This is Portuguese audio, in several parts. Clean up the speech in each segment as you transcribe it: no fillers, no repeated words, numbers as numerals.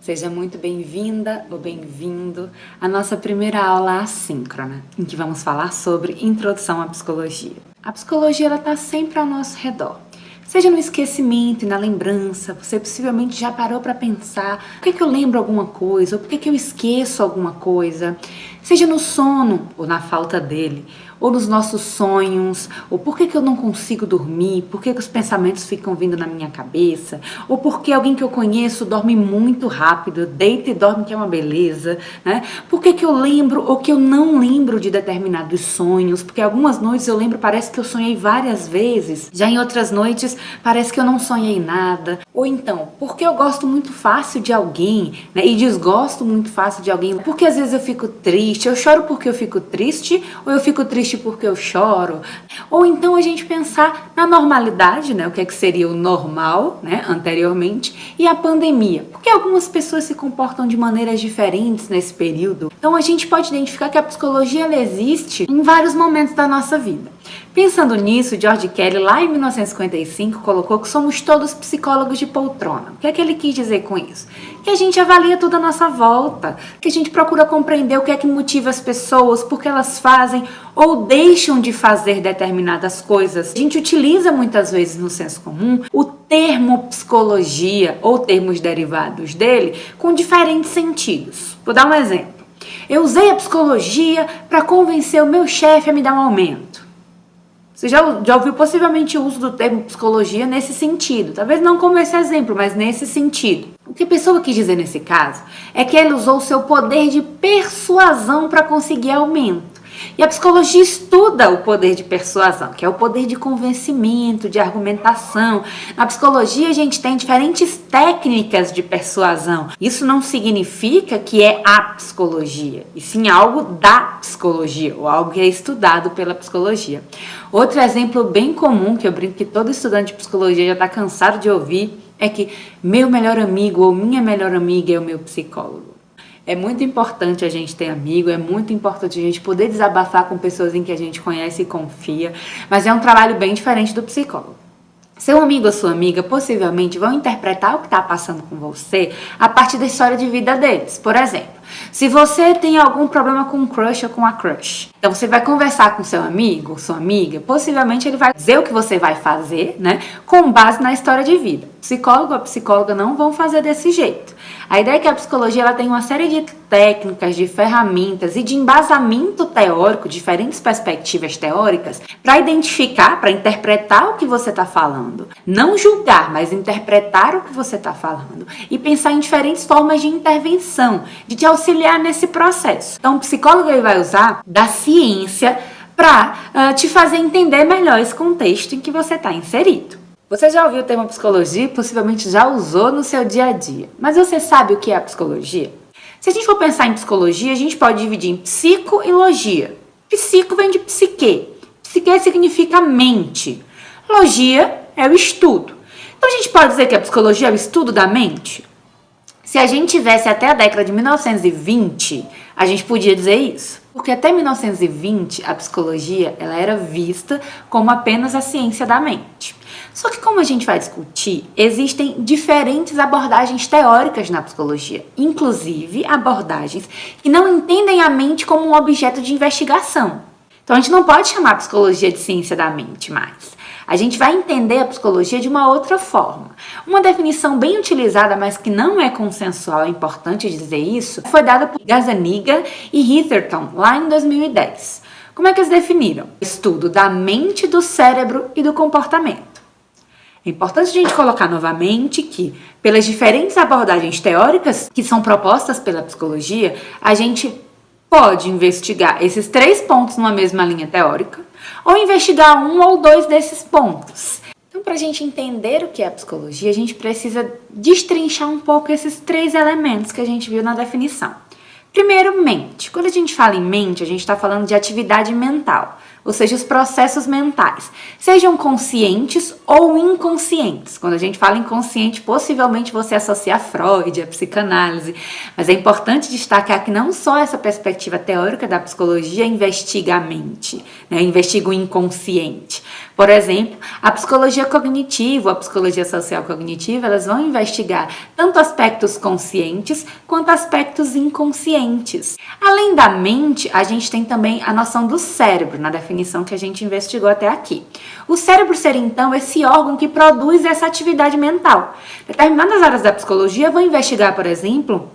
Seja muito bem-vinda ou bem-vindo à nossa primeira aula assíncrona, em que vamos falar sobre introdução à psicologia. A psicologia está sempre ao nosso redor. Seja no esquecimento e na lembrança, você possivelmente já parou para pensar por que eu lembro alguma coisa, ou por que eu esqueço alguma coisa. Seja no sono ou na falta dele, ou nos nossos sonhos, ou por que eu não consigo dormir, por que os pensamentos ficam vindo na minha cabeça, ou porque alguém que eu conheço dorme muito rápido, deita e dorme que é uma beleza, né? Por que eu lembro ou que eu não lembro de determinados sonhos, porque algumas noites eu lembro, parece que eu sonhei várias vezes, já em outras noites parece que eu não sonhei nada. Ou então, porque eu gosto muito fácil de alguém, né, e desgosto muito fácil de alguém, porque às vezes eu fico triste, eu choro porque eu fico triste, ou eu fico triste porque eu choro. Ou então a gente pensar na normalidade, né, o que seria o normal, né, anteriormente, e a pandemia, porque algumas pessoas se comportam de maneiras diferentes nesse período. Então a gente pode identificar que a psicologia ela existe em vários momentos da nossa vida. Pensando nisso, George Kelly, lá em 1955, colocou que somos todos psicólogos de poltrona. O que é que ele quis dizer com isso? Que a gente avalia tudo à nossa volta, que a gente procura compreender o que é que motiva as pessoas, por que elas fazem ou deixam de fazer determinadas coisas. A gente utiliza muitas vezes no senso comum o termo psicologia ou termos derivados dele com diferentes sentidos. Vou dar um exemplo. Eu usei a psicologia para convencer o meu chefe a me dar um aumento. Você já ouviu possivelmente o uso do termo psicologia nesse sentido. Talvez não como esse exemplo, mas nesse sentido. O que a pessoa quis dizer nesse caso é que ele usou o seu poder de persuasão para conseguir aumento. E a psicologia estuda o poder de persuasão, que é o poder de convencimento, de argumentação. Na psicologia a gente tem diferentes técnicas de persuasão. Isso não significa que é a psicologia, e sim algo da psicologia, ou algo que é estudado pela psicologia. Outro exemplo bem comum, que eu brinco que todo estudante de psicologia já está cansado de ouvir, é que meu melhor amigo ou minha melhor amiga é o meu psicólogo. É muito importante a gente ter amigo, é muito importante a gente poder desabafar com pessoas em que a gente conhece e confia, mas é um trabalho bem diferente do psicólogo. Seu amigo ou sua amiga possivelmente vão interpretar o que está passando com você a partir da história de vida deles. Por exemplo, se você tem algum problema com um crush ou com a crush, então você vai conversar com seu amigo, sua amiga, possivelmente ele vai dizer o que você vai fazer, né, com base na história de vida. O psicólogo ou a psicóloga não vão fazer desse jeito. A ideia é que a psicologia ela tem uma série de técnicas, de ferramentas e de embasamento teórico, diferentes perspectivas teóricas, para identificar, para interpretar o que você está falando. Não julgar, mas interpretar o que você está falando. E pensar em diferentes formas de intervenção, de te auxiliar nesse processo. Então, o psicólogo ele vai usar da ciência para te fazer entender melhor esse contexto em que você está inserido. Você já ouviu o termo psicologia e possivelmente já usou no seu dia a dia. Mas você sabe o que é a psicologia? Se a gente for pensar em psicologia, a gente pode dividir em psico e logia. Psico vem de psique. Psique significa mente. Logia é o estudo. Então a gente pode dizer que a psicologia é o estudo da mente? Se a gente tivesse até a década de 1920, a gente podia dizer isso. Porque até 1920, a psicologia ela era vista como apenas a ciência da mente. Só que como a gente vai discutir, existem diferentes abordagens teóricas na psicologia, inclusive abordagens que não entendem a mente como um objeto de investigação. Então a gente não pode chamar a psicologia de ciência da mente mais. A gente vai entender a psicologia de uma outra forma. Uma definição bem utilizada, mas que não é consensual, é importante dizer isso, foi dada por Gazzaniga e Heatherton lá em 2010. Como é que eles definiram? Estudo da mente, do cérebro e do comportamento. É importante a gente colocar novamente que, pelas diferentes abordagens teóricas que são propostas pela psicologia, a gente pode investigar esses 3 pontos numa mesma linha teórica ou investigar um ou 2 desses pontos. Então, para a gente entender o que é a psicologia, a gente precisa destrinchar um pouco esses 3 elementos que a gente viu na definição. Primeiro, mente. Quando a gente fala em mente, a gente está falando de atividade mental. ou seja, os processos mentais, sejam conscientes ou inconscientes. Quando a gente fala inconsciente, possivelmente você associa a Freud, a psicanálise, mas é importante destacar que não só essa perspectiva teórica da psicologia investiga a mente, né? Investiga o inconsciente. Por exemplo, a psicologia cognitiva, a psicologia social cognitiva, elas vão investigar tanto aspectos conscientes quanto aspectos inconscientes. Além da mente, a gente tem também a noção do cérebro, na definição que a gente investigou até aqui. O cérebro seria, então, esse órgão que produz essa atividade mental. Determinadas áreas da psicologia vão investigar, por exemplo,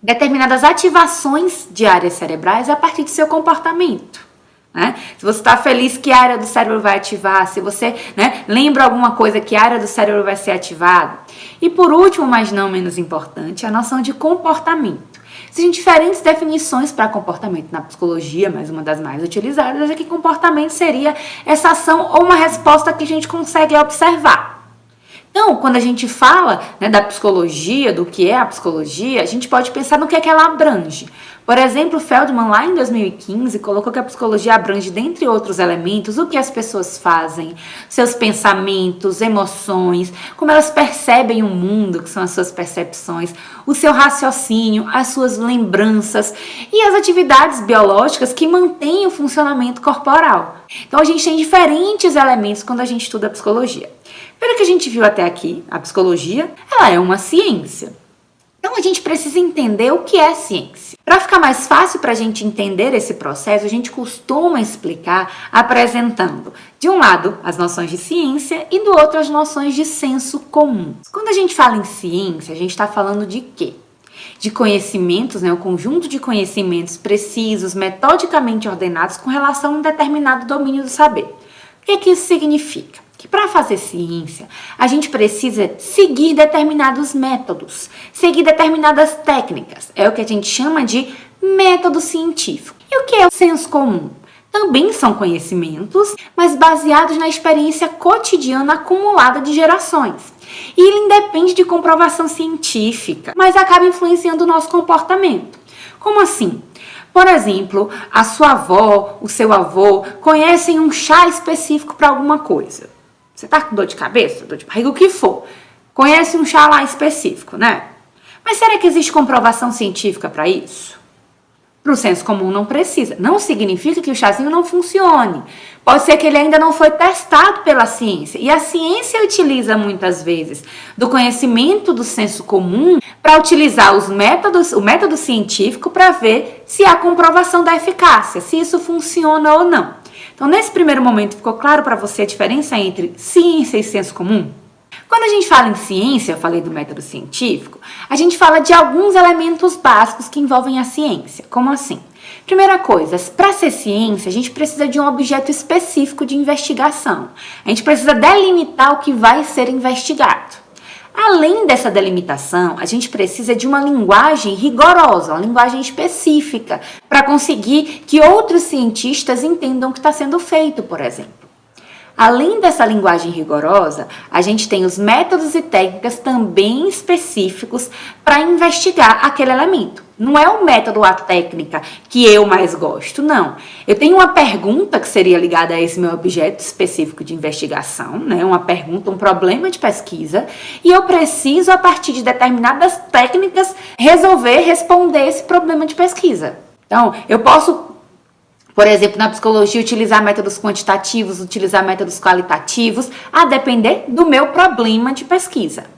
determinadas ativações de áreas cerebrais a partir do seu comportamento. Né? Se você está feliz, que área do cérebro vai ativar? Se você, né, lembra alguma coisa, que área do cérebro vai ser ativada? E por último, mas não menos importante, a noção de comportamento. Existem diferentes definições para comportamento na psicologia, mas uma das mais utilizadas é que comportamento seria essa ação ou uma resposta que a gente consegue observar. Então, quando a gente fala, né, da psicologia, do que é a psicologia, a gente pode pensar no que é que ela abrange. Por exemplo, Feldman, lá em 2015, colocou que a psicologia abrange, dentre outros elementos, o que as pessoas fazem, seus pensamentos, emoções, como elas percebem o mundo, que são as suas percepções, o seu raciocínio, as suas lembranças e as atividades biológicas que mantêm o funcionamento corporal. Então, a gente tem diferentes elementos quando a gente estuda a psicologia. Pelo que a gente viu até aqui, a psicologia, ela é uma ciência. Então, a gente precisa entender o que é ciência. Para ficar mais fácil para a gente entender esse processo, a gente costuma explicar apresentando, de um lado, as noções de ciência e do outro, as noções de senso comum. Quando a gente fala em ciência, a gente está falando de quê? De conhecimentos, né, um conjunto de conhecimentos precisos, metodicamente ordenados com relação a um determinado domínio do saber. O que isso significa? Que para fazer ciência, a gente precisa seguir determinados métodos, seguir determinadas técnicas. É o que a gente chama de método científico. E o que é o senso comum? Também são conhecimentos, mas baseados na experiência cotidiana acumulada de gerações. E ele independe de comprovação científica, mas acaba influenciando o nosso comportamento. Como assim? Por exemplo, a sua avó, o seu avô conhecem um chá específico para alguma coisa. Você tá com dor de cabeça, dor de barriga, o que for. Conhece um chá lá específico, né? Mas será que existe comprovação científica para isso? Para o senso comum não precisa. Não significa que o chazinho não funcione. Pode ser que ele ainda não foi testado pela ciência. E a ciência utiliza muitas vezes do conhecimento do senso comum para utilizar o método científico para ver se há comprovação da eficácia, se isso funciona ou não. Então, nesse primeiro momento, ficou claro para você a diferença entre ciência e senso comum? Quando a gente fala em ciência, eu falei do método científico, a gente fala de alguns elementos básicos que envolvem a ciência. Como assim? Primeira coisa, para ser ciência, a gente precisa de um objeto específico de investigação. A gente precisa delimitar o que vai ser investigado. Além dessa delimitação, a gente precisa de uma linguagem rigorosa, uma linguagem específica, para conseguir que outros cientistas entendam o que está sendo feito, por exemplo. Além dessa linguagem rigorosa, a gente tem os métodos e técnicas também específicos para investigar aquele elemento. Não é o método ou a técnica que eu mais gosto, não. Eu tenho uma pergunta que seria ligada a esse meu objeto específico de investigação, né? Uma pergunta, um problema de pesquisa, e eu preciso, a partir de determinadas técnicas, responder esse problema de pesquisa. Então, eu posso, por exemplo, na psicologia, utilizar métodos quantitativos, utilizar métodos qualitativos, a depender do meu problema de pesquisa.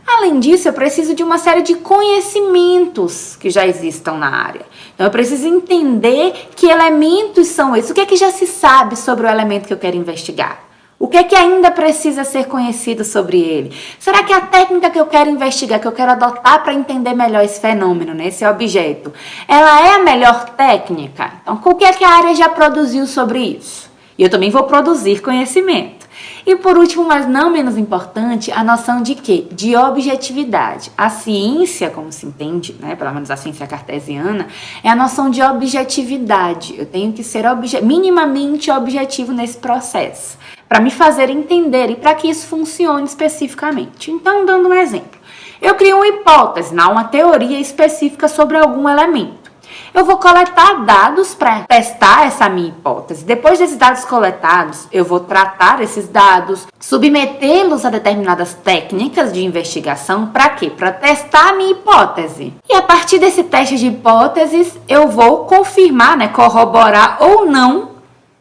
Além disso, eu preciso de uma série de conhecimentos que já existam na área. Então, eu preciso entender que elementos são esses, o que é que já se sabe sobre o elemento que eu quero investigar. O que é que ainda precisa ser conhecido sobre ele? Será que a técnica que eu quero investigar, que eu quero adotar para entender melhor esse fenômeno, né, esse objeto, ela é a melhor técnica? Então, o que é que a área já produziu sobre isso? E eu também vou produzir conhecimento. E por último, mas não menos importante, a noção de quê? De objetividade. A ciência, como se entende, né, pelo menos a ciência cartesiana, é a noção de objetividade. Eu tenho que ser minimamente objetivo nesse processo, para me fazer entender e para que isso funcione especificamente. Então, dando um exemplo, eu crio uma hipótese, uma teoria específica sobre algum elemento. eu vou coletar dados para testar essa minha hipótese. Depois desses dados coletados, eu vou tratar esses dados, submetê-los a determinadas técnicas de investigação. Para quê? Para testar a minha hipótese. E a partir desse teste de hipóteses, eu vou confirmar, corroborar ou não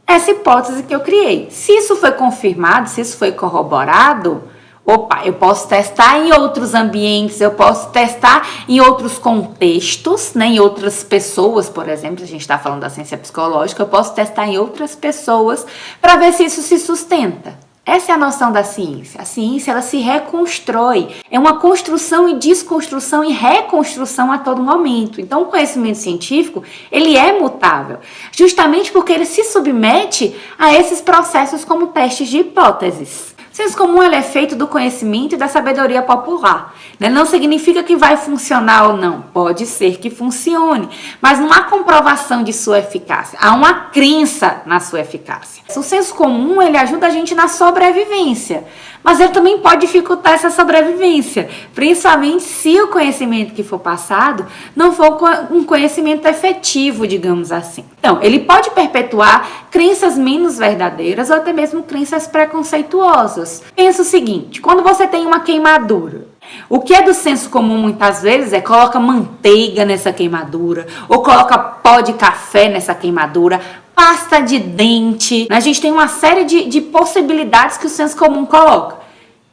essa hipótese que eu criei. Se isso foi confirmado, se isso foi corroborado, opa, eu posso testar em outros ambientes, eu posso testar em outros contextos, em outras pessoas, por exemplo, se a gente está falando da ciência psicológica, eu posso testar em outras pessoas para ver se isso se sustenta. Essa é a noção da ciência. A ciência, ela se reconstrói. É uma construção e desconstrução e reconstrução a todo momento. Então, o conhecimento científico, ele é mutável, justamente porque ele se submete a esses processos como testes de hipóteses. O senso comum ele é feito do conhecimento e da sabedoria popular. Não significa que vai funcionar ou não. Pode ser que funcione, mas não há comprovação de sua eficácia. Há uma crença na sua eficácia. O senso comum ele ajuda a gente na sobrevivência, mas ele também pode dificultar essa sobrevivência, principalmente se o conhecimento que for passado não for um conhecimento efetivo, digamos assim. Então, ele pode perpetuar crenças menos verdadeiras ou até mesmo crenças preconceituosas. Pensa o seguinte, quando você tem uma queimadura, o que é do senso comum muitas vezes é coloca manteiga nessa queimadura, ou coloca pó de café nessa queimadura, pasta de dente. A gente tem uma série de possibilidades que o senso comum coloca.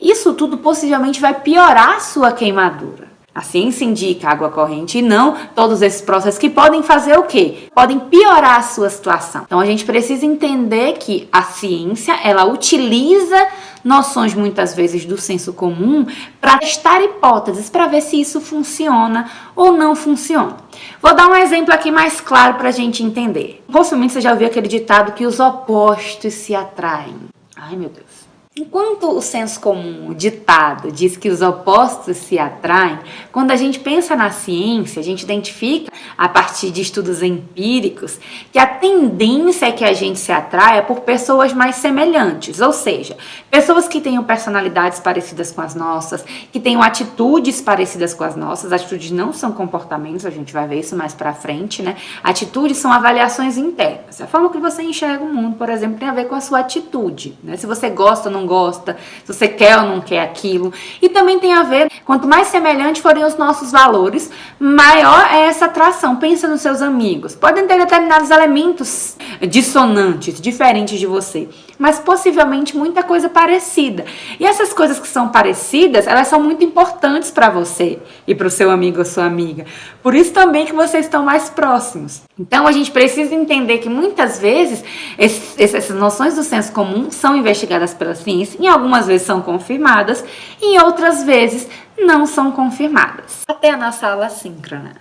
Isso tudo possivelmente vai piorar a sua queimadura. A ciência indica água corrente e não todos esses processos que podem fazer o quê? Podem piorar a sua situação. Então a gente precisa entender que a ciência, ela utiliza noções muitas vezes do senso comum para testar hipóteses, para ver se isso funciona ou não funciona. Vou dar um exemplo aqui mais claro para a gente entender. Possivelmente você já ouviu aquele ditado que os opostos se atraem. Ai, meu Deus. Enquanto o senso comum, o ditado, diz que os opostos se atraem, quando a gente pensa na ciência, a gente identifica, a partir de estudos empíricos, que a tendência é que a gente se atraia por pessoas mais semelhantes, ou seja, pessoas que tenham personalidades parecidas com as nossas, que tenham atitudes parecidas com as nossas. Atitudes não são comportamentos, a gente vai ver isso mais pra frente, Atitudes são avaliações internas. A forma que você enxerga o mundo, por exemplo, tem a ver com a sua atitude, Se você gosta ou não gosta, se você quer ou não quer aquilo. E também tem a ver, quanto mais semelhantes forem os nossos valores, maior é essa atração. Pensa nos seus amigos. Podem ter determinados elementos dissonantes, diferentes de você, mas possivelmente muita coisa parecida. E essas coisas que são parecidas, elas são muito importantes para você e para o seu amigo ou sua amiga. Por isso também que vocês estão mais próximos. Então a gente precisa entender que muitas vezes essas noções do senso comum são investigadas pela ciência, em algumas vezes são confirmadas, e em outras vezes não são confirmadas. Até a nossa aula síncrona.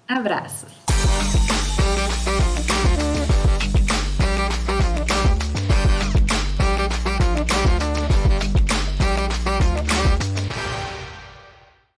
Abraços!